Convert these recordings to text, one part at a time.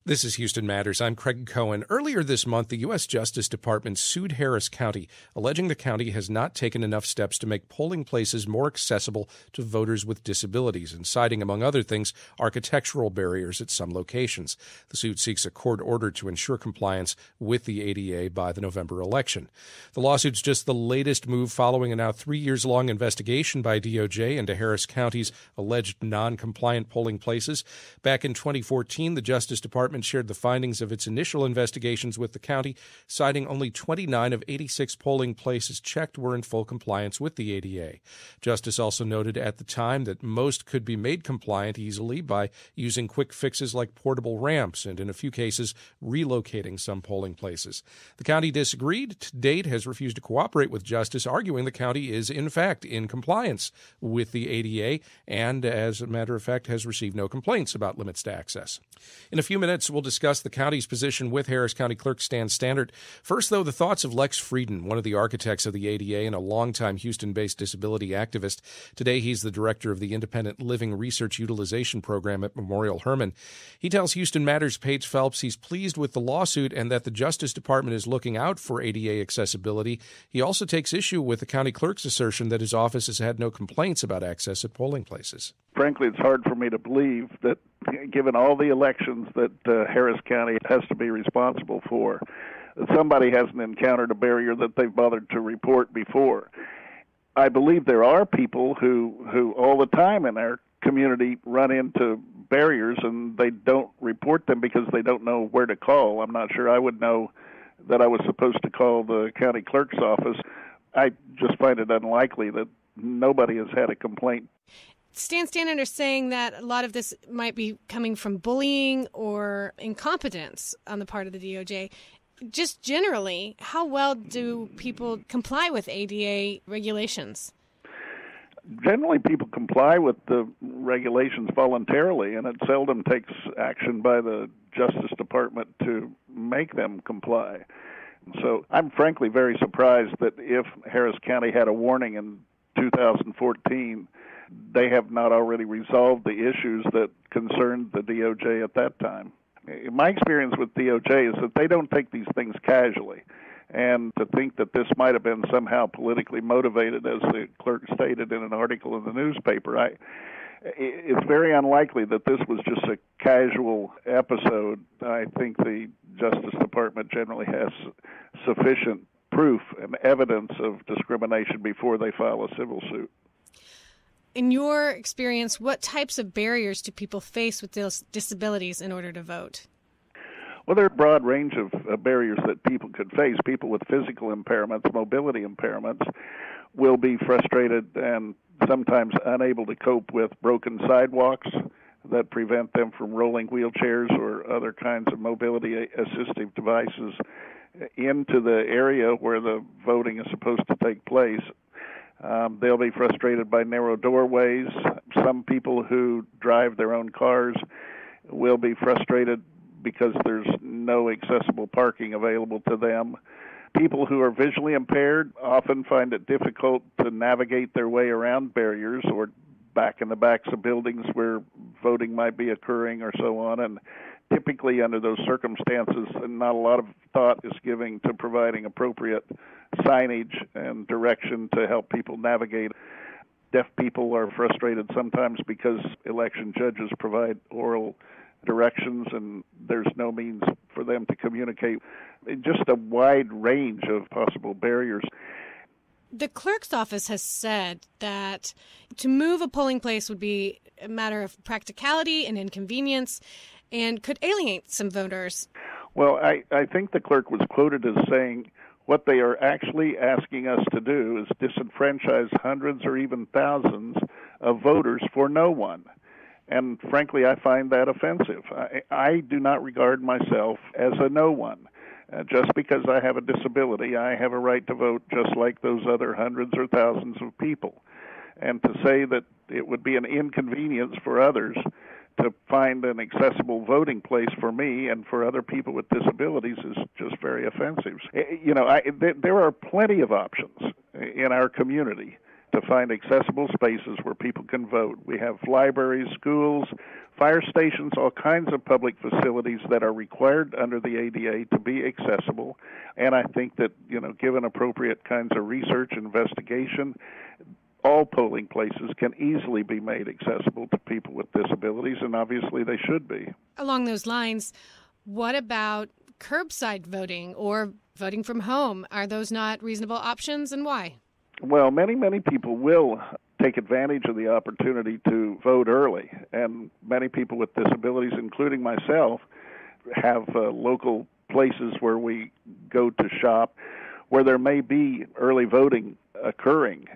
This is Houston Matters. I'm Craig Cohen. Earlier this month, the U.S. Justice Department sued Harris County, alleging the county has not taken enough steps to make polling places more accessible to voters with disabilities, and citing, among other things, architectural barriers at some locations. The suit seeks a court order to ensure compliance with the ADA by the November election. The lawsuit's just the latest move following a now 3-year-long investigation by DOJ into Harris County's alleged non-compliant polling places. Back in 2014, the Justice Department shared the findings of its initial investigations with the county, citing only 29 of 86 polling places checked were in full compliance with the ADA. Justice also noted at the time that most could be made compliant easily by using quick fixes like portable ramps and, in a few cases, relocating some polling places. The county disagreed. To date, has refused to cooperate with Justice, arguing the county is, in fact, in compliance with the ADA and, as a matter of fact, has received no complaints about limits to access. In a few minutes, we'll discuss the county's position with Harris County Clerk Stan Standard. First, though, the thoughts of Lex Frieden, one of the architects of the ADA and a longtime Houston-based disability activist. Today, he's the director of the Independent Living Research Utilization Program at Memorial Hermann. He tells Houston Matters' Paige Phelps he's pleased with the lawsuit and that the Justice Department is looking out for ADA accessibility. He also takes issue with the county clerk's assertion that his office has had no complaints about access at polling places. Frankly, it's hard for me to believe that, given all the elections that Harris County has to be responsible for, that somebody hasn't encountered a barrier that they've bothered to report before. I believe there are people who all the time in our community run into barriers and they don't report them because they don't know where to call. I'm not sure I would know that I was supposed to call the county clerk's office. I just find it unlikely that nobody has had a complaint. Stan Standard is saying that a lot of this might be coming from bullying or incompetence on the part of the DOJ. Just generally, how well do people comply with ADA regulations? Generally, people comply with the regulations voluntarily, and it seldom takes action by the Justice Department to make them comply. So I'm frankly very surprised that if Harris County had a warning in 2014, they have not already resolved the issues that concerned the DOJ at that time. My experience with DOJ is that they don't take these things casually. And to think that this might have been somehow politically motivated, as the clerk stated in an article in the newspaper, it's very unlikely that this was just a casual episode. I think the Justice Department generally has sufficient proof and evidence of discrimination before they file a civil suit. In your experience, what types of barriers do people face with disabilities in order to vote? Well, there are a broad range of barriers that people could face. People with physical impairments, mobility impairments, will be frustrated and sometimes unable to cope with broken sidewalks that prevent them from rolling wheelchairs or other kinds of mobility assistive devices into the area where the voting is supposed to take place. They'll be frustrated by narrow doorways. Some people who drive their own cars will be frustrated because there's no accessible parking available to them. People who are visually impaired often find it difficult to navigate their way around barriers or back in the backs of buildings where voting might be occurring or so on. And typically under those circumstances, not a lot of thought is given to providing appropriate signage and direction to help people navigate. Deaf people are frustrated sometimes because election judges provide oral directions and there's no means for them to communicate. Just a wide range of possible barriers. The clerk's office has said that to move a polling place would be a matter of practicality and inconvenience and could alienate some voters. Well, I think the clerk was quoted as saying what they are actually asking us to do is disenfranchise hundreds or even thousands of voters for no one. And frankly, I find that offensive. I do not regard myself as a no one. Just because I have a disability, I have a right to vote just like those other hundreds or thousands of people. And to say that it would be an inconvenience for others to find an accessible voting place for me and for other people with disabilities is just very offensive. You know, there are plenty of options in our community to to find accessible spaces where people can vote. We have libraries, schools, fire stations, all kinds of public facilities that are required under the ADA to be accessible. And I think that, given appropriate kinds of research, investigation, all polling places can easily be made accessible to people with disabilities, and obviously they should be. Along those lines, what about curbside voting or voting from home? Are those not reasonable options, and why? Well, many people will take advantage of the opportunity to vote early, and many people with disabilities, including myself, have local places where we go to shop where there may be early voting occurring.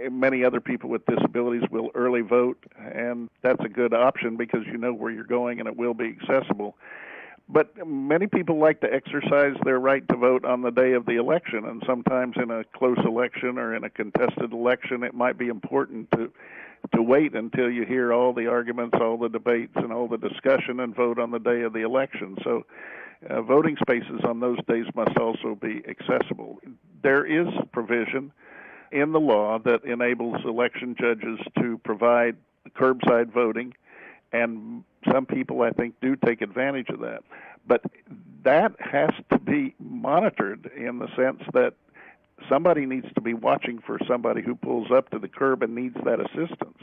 Many other people with disabilities will early vote, and that's a good option because you know where you're going and it will be accessible. But many people like to exercise their right to vote on the day of the election, and sometimes in a close election or in a contested election, it might be important to wait until you hear all the arguments, all the debates, and all the discussion and vote on the day of the election. So voting spaces on those days must also be accessible. There is provision in the law that enables election judges to provide curbside voting, and some people, I think, do take advantage of that. But that has to be monitored in the sense that somebody needs to be watching for somebody who pulls up to the curb and needs that assistance.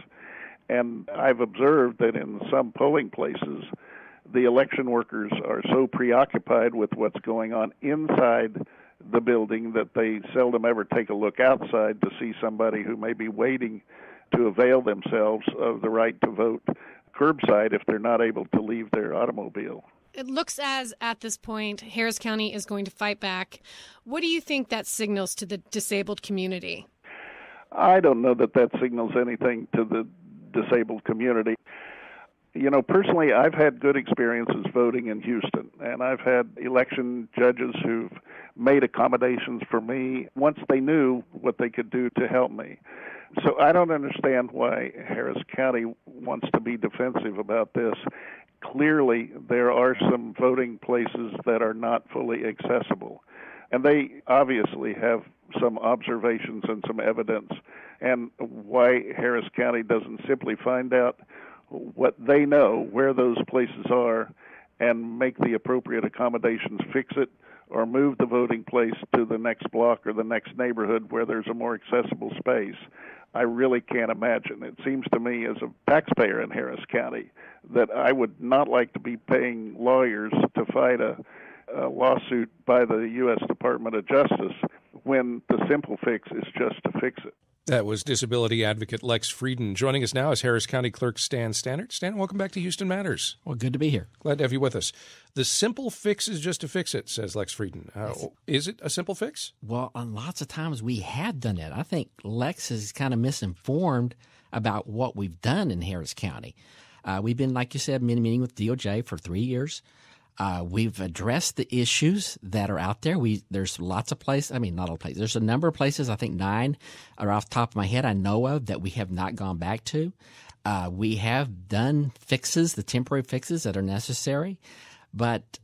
And I've observed that in some polling places, the election workers are so preoccupied with what's going on inside the building that they seldom ever take a look outside to see somebody who may be waiting to avail themselves of the right to vote curbside if they're not able to leave their automobile. It looks as, at this point, Harris County is going to fight back. What do you think that signals to the disabled community? I don't know that signals anything to the disabled community. Personally, I've had good experiences voting in Houston, and I've had election judges who've made accommodations for me once they knew what they could do to help me. So I don't understand why Harris County wants to be defensive about this. Clearly, there are some voting places that are not fully accessible, and they obviously have some observations and some evidence, and why Harris County doesn't simply find out what they know, where those places are, and make the appropriate accommodations, fix it, or move the voting place to the next block or the next neighborhood where there's a more accessible space. I really can't imagine. It seems to me as a taxpayer in Harris County that I would not like to be paying lawyers to fight a lawsuit by the U.S. Department of Justice when the simple fix is just to fix it. That was disability advocate Lex Frieden. Joining us now is Harris County Clerk Stan Stannard. Stan, welcome back to Houston Matters. Well, good to be here. Glad to have you with us. The simple fix is just to fix it, says Lex Frieden. Is it a simple fix? Well, lots of times we have done it. I think Lex is kind of misinformed about what we've done in Harris County. We've been, like you said, meeting with DOJ for 3 years. We've addressed the issues that are out there. There's lots of places. I mean, not all places. There's a number of places. I think 9 are off the top of my head I know of that we have not gone back to. We have done fixes, the temporary fixes that are necessary. But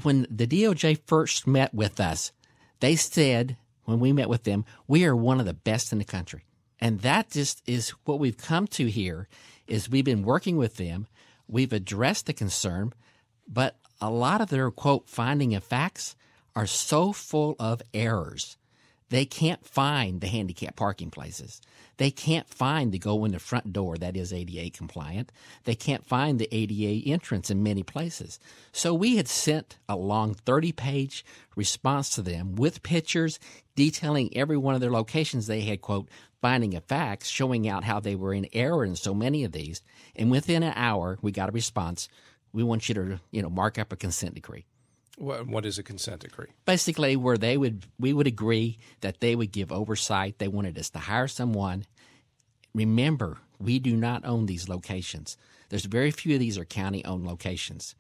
when the DOJ first met with us, they said, when we met with them, we are one of the best in the country. And that just is what we've come to here, is we've been working with them. We've addressed the concern. But a lot of their, quote, finding of facts are so full of errors. They can't find the handicap parking places. They can't find the go in the front door that is ADA compliant. They can't find the ADA entrance in many places. So we had sent a long 30-page response to them with pictures detailing every one of their locations they had, quote, finding of facts, showing out how they were in error in so many of these. And within an hour, we got a response. We want you to, mark up a consent decree. What is a consent decree? Basically, where we would agree that they would give oversight. They wanted us to hire someone. Remember, we do not own these locations. There's very few of these are county-owned locations.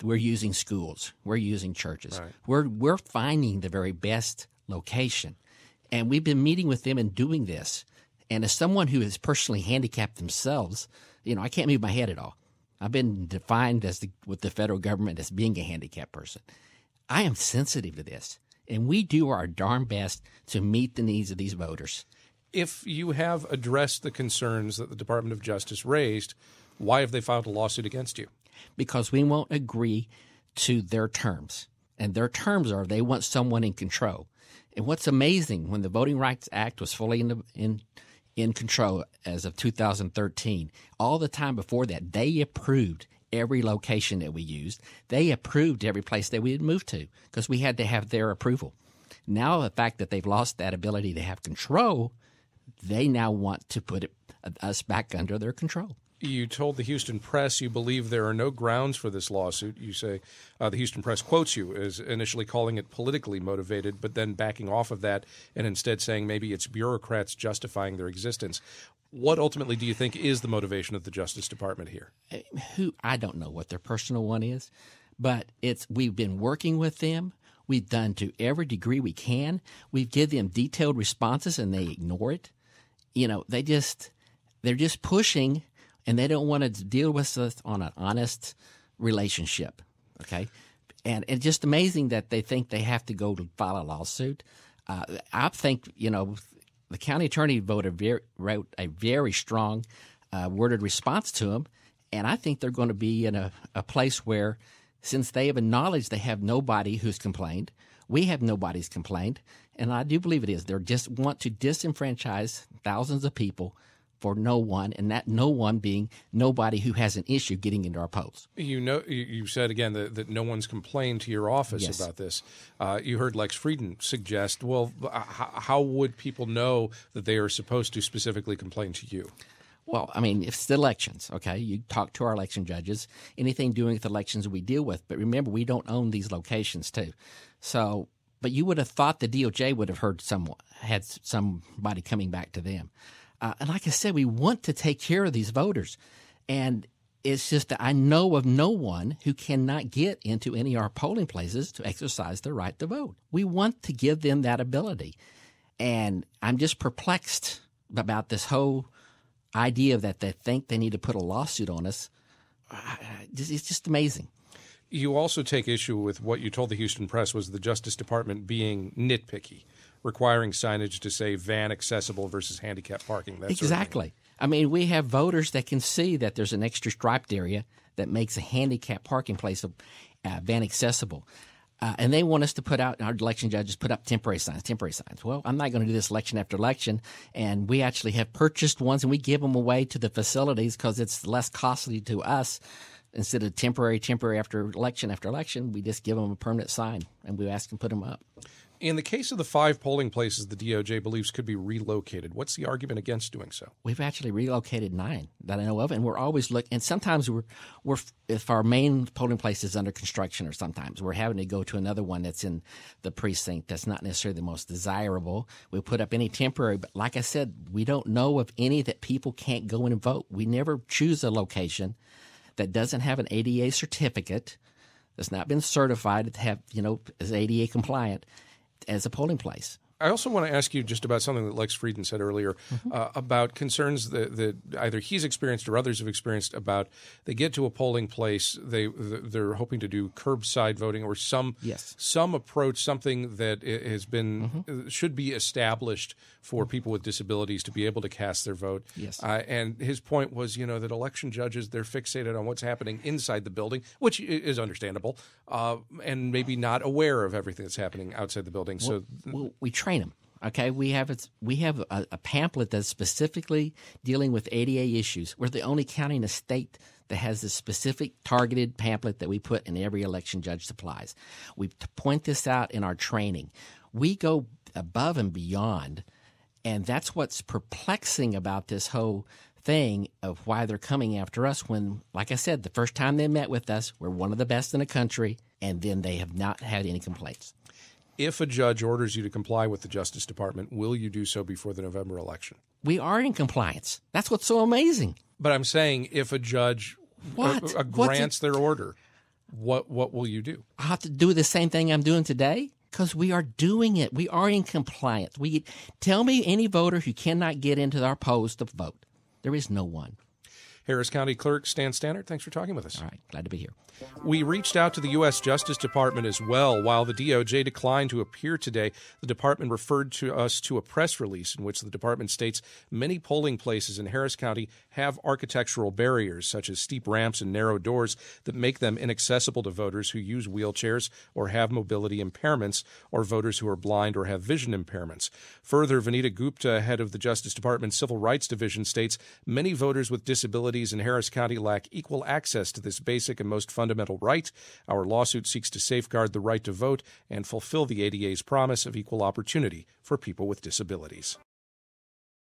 We're using schools. We're using churches. Right. We're finding the very best location, and we've been meeting with them and doing this. And as someone who is personally handicapped themselves, I can't move my head at all. I've been defined with the federal government as being a handicapped person. I am sensitive to this, and we do our darn best to meet the needs of these voters. If you have addressed the concerns that the Department of Justice raised, why have they filed a lawsuit against you? Because we won't agree to their terms. And their terms are they want someone in control. And what's amazing, when the Voting Rights Act was fully in control as of 2013, all the time before that, they approved every location that we used. They approved every place that we had moved to because we had to have their approval. Now the fact that they've lost that ability to have control, they now want to put us back under their control. You told the Houston Press you believe there are no grounds for this lawsuit. You say the Houston Press quotes you as initially calling it politically motivated, but then backing off of that and instead saying maybe it's bureaucrats justifying their existence. What ultimately do you think is the motivation of the Justice Department here? I don't know what their personal one is, but we've been working with them. We've done to every degree we can. We've given them detailed responses, and they ignore it. You know, they're just pushing, and they don't want to deal with us on an honest relationship. Okay, and it's just amazing that they think they have to go to file a lawsuit. I think the county attorney wrote a very strong worded response to them, and I think they're going to be in a place where, since they have acknowledged they have nobody who's complained, we have nobody's complained, and I do believe it is. They just want to disenfranchise thousands of people for no one, and that no one being nobody who has an issue getting into our polls. You said again that no one's complained to your office about this. You heard Lex Frieden suggest, well, how would people know that they are supposed to specifically complain to you? Well, I mean, if it's the elections, okay, you talk to our election judges, anything doing with elections we deal with. But remember, we don't own these locations too. So, but you would have thought the DOJ would have had somebody coming back to them. And like I said, we want to take care of these voters. And it's just that I know of no one who cannot get into any of our polling places to exercise their right to vote. We want to give them that ability. And I'm just perplexed about this whole idea that they think they need to put a lawsuit on us. It's just amazing. You also take issue with what you told the Houston Press was the Justice Department being nitpicky, requiring signage to say van accessible versus handicap parking. Exactly. I mean, we have voters that can see that there's an extra striped area that makes a handicap parking place van accessible. And they want us to put out, our election judges put up temporary signs. Well, I'm not going to do this election after election. And we actually have purchased ones, and we give them away to the facilities because it's less costly to us. Instead of temporary after election, we just give them a permanent sign, and we ask them to put them up. In the case of the 5 polling places the DOJ believes could be relocated, what's the argument against doing so? We've actually relocated 9 that I know of, and we're always looking. And sometimes we're if our main polling place is under construction, or sometimes we're having to go to another one that's in the precinct that's not necessarily the most desirable. We'll put up any temporary, but like I said, we don't know of any that people can't go in and vote. We never choose a location that doesn't have an ADA certificate, that's not been certified to have, is ADA compliant as a polling place. I also want to ask you just about something that Lex Frieden said earlier about concerns that either he's experienced or others have experienced about they get to a polling place, they're hoping to do curbside voting or some approach, something that has been should be established for people with disabilities to be able to cast their vote. Yes. And his point was, that election judges, they're fixated on what's happening inside the building, which is understandable, and maybe not aware of everything that's happening outside the building. Well, we train them. Okay, we have a pamphlet that's specifically dealing with ADA issues. We're the only county in the state that has this specific targeted pamphlet that we put in every election judge supplies. We point this out in our training. We go above and beyond, and that's what's perplexing about this whole thing of why they're coming after us when, like I said, the first time they met with us, we're one of the best in the country, and then they have not had any complaints. If a judge orders you to comply with the Justice Department, will you do so before the November election? We are in compliance. That's what's so amazing. But I'm saying if a judge grants their order, what will you do? I'll have to do the same thing I'm doing today because we are doing it. We are in compliance. Tell me any voter who cannot get into our polls to vote. There is no one. Harris County Clerk Stan Stannard, thanks for talking with us. All right, glad to be here. We reached out to the U.S. Justice Department as well. While the DOJ declined to appear today, the department referred to us to a press release in which the department states many polling places in Harris County have architectural barriers, such as steep ramps and narrow doors, that make them inaccessible to voters who use wheelchairs or have mobility impairments, or voters who are blind or have vision impairments. Further, Vanita Gupta, head of the Justice Department's Civil Rights Division, states many voters with disabilities in Harris County lack equal access to this basic and most fundamental right. Our lawsuit seeks to safeguard the right to vote and fulfill the ADA's promise of equal opportunity for people with disabilities.